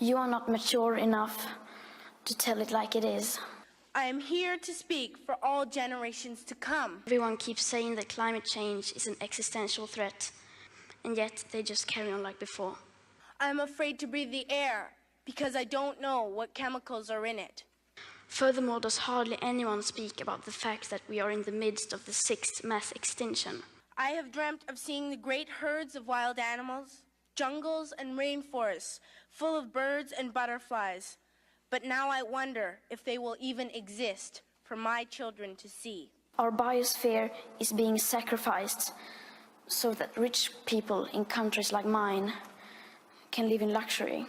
You are not mature enough to tell it like it is. I am here to speak for all generations to come. Everyone keeps saying that climate change is an existential threat, and yet they just carry on like before. I'm afraid to breathe the air because I don't know what chemicals are in it. Furthermore, does hardly anyone speak about the fact that we are in the midst of the 6th mass extinction. I have dreamt of seeing the great herds of wild animals, jungles and rainforests full of birds and butterflies. But now I wonder if they will even exist for my children to see. Our biosphere is being sacrificed so that rich people in countries like mine can live in luxury.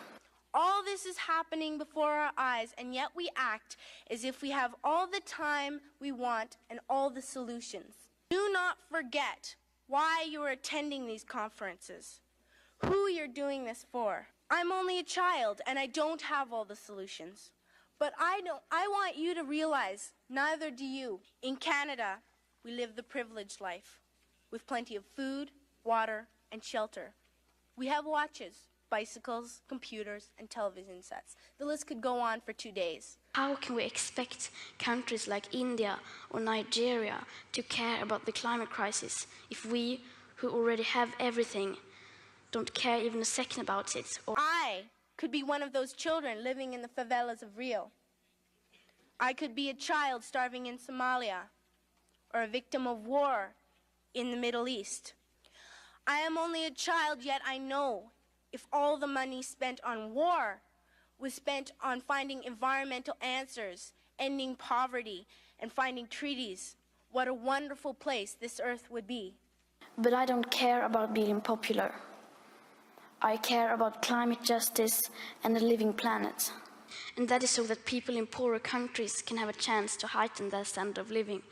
All this is happening before our eyes, and yet we act as if we have all the time we want and all the solutions. Do not forget why you are attending these conferences, who you're doing this for. I'm only a child and I don't have all the solutions. But I want you to realize, neither do you. In Canada, we live the privileged life with plenty of food, water, and shelter. We have watches, bicycles, computers, and television sets. The list could go on for 2 days. How can we expect countries like India or Nigeria to care about the climate crisis if we, who already have everything, don't care even a second about it? I could be one of those children living in the favelas of Rio. I could be a child starving in Somalia, or a victim of war in the Middle East. I am only a child, yet I know if all the money spent on war was spent on finding environmental answers, ending poverty, and finding treaties, what a wonderful place this earth would be. But I don't care about being popular. I care about climate justice and a living planet. And that is so that people in poorer countries can have a chance to heighten their standard of living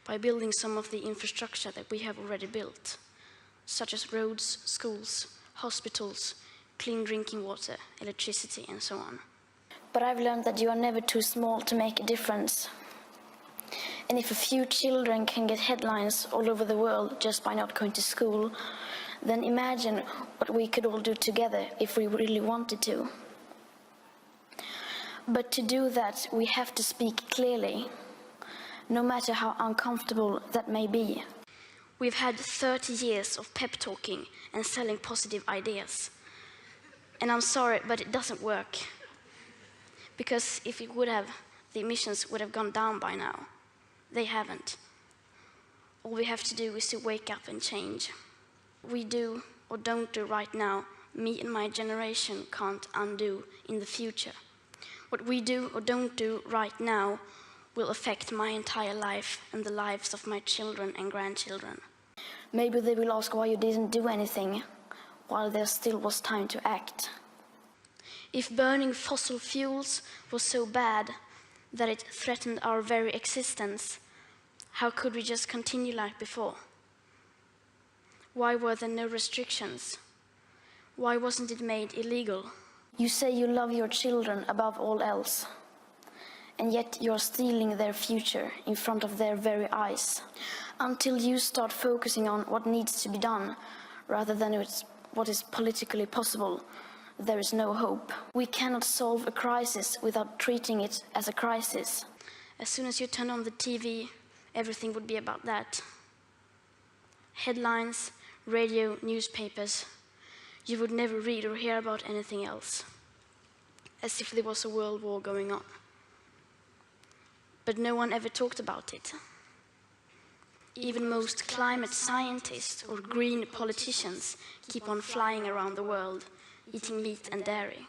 by building some of the infrastructure that we have already built, such as roads, schools, hospitals, clean drinking water, electricity, and so on. But I've learned that you are never too small to make a difference. And if a few children can get headlines all over the world just by not going to school, then imagine what we could all do together if we really wanted to. But to do that, we have to speak clearly, no matter how uncomfortable that may be. We've had 30 years of pep talking and selling positive ideas. And I'm sorry, but it doesn't work. Because if it would have, the emissions would have gone down by now. They haven't. All we have to do is to wake up and change. What we do or don't do right now, me and my generation can't undo in the future. What we do or don't do right now will affect my entire life and the lives of my children and grandchildren. Maybe they will ask why you didn't do anything while there still was time to act. If burning fossil fuels was so bad that it threatened our very existence, how could we just continue like before? Why were there no restrictions? Why wasn't it made illegal? You say you love your children above all else, and yet you're stealing their future in front of their very eyes. Until you start focusing on what needs to be done, rather than what is politically possible, there is no hope. We cannot solve a crisis without treating it as a crisis. As soon as you turn on the TV, everything would be about that. Headlines, radio, newspapers. You would never read or hear about anything else, as if there was a world war going on. But no one ever talked about it. Even most climate scientists or green politicians keep on flying around the world, eating meat and dairy.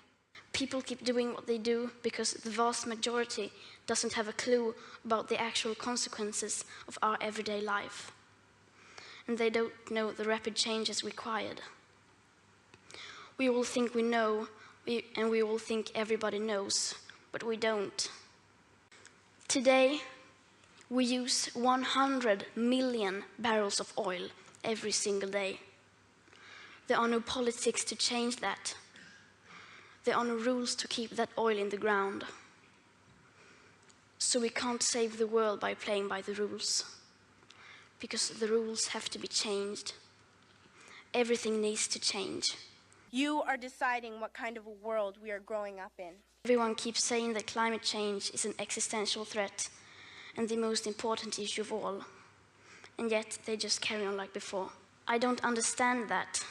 People keep doing what they do because the vast majority doesn't have a clue about the actual consequences of our everyday life. And they don't know the rapid changes required. We all think we know, and we all think everybody knows, but we don't. Today, we use 100 million barrels of oil every single day. There are no politics to change that. There are no rules to keep that oil in the ground. So we can't save the world by playing by the rules, because the rules have to be changed. Everything needs to change. You are deciding what kind of a world we are growing up in. Everyone keeps saying that climate change is an existential threat and the most important issue of all. And yet they just carry on like before. I don't understand that,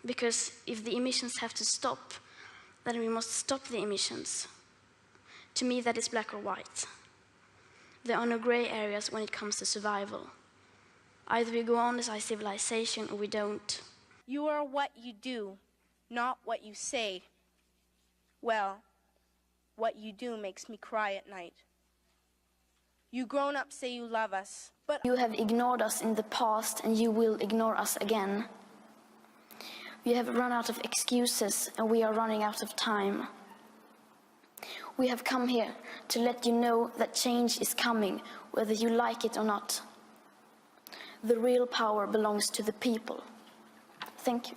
because if the emissions have to stop, then we must stop the emissions. To me, that is black or white. There are no grey areas when it comes to survival. Either we go on as a civilization or we don't. You are what you do, not what you say. Well, what you do makes me cry at night. You grown-ups say you love us, but You have ignored us in the past and you will ignore us again. We have run out of excuses and we are running out of time. We have come here to let you know that change is coming, whether you like it or not. The real power belongs to the people. Thank you.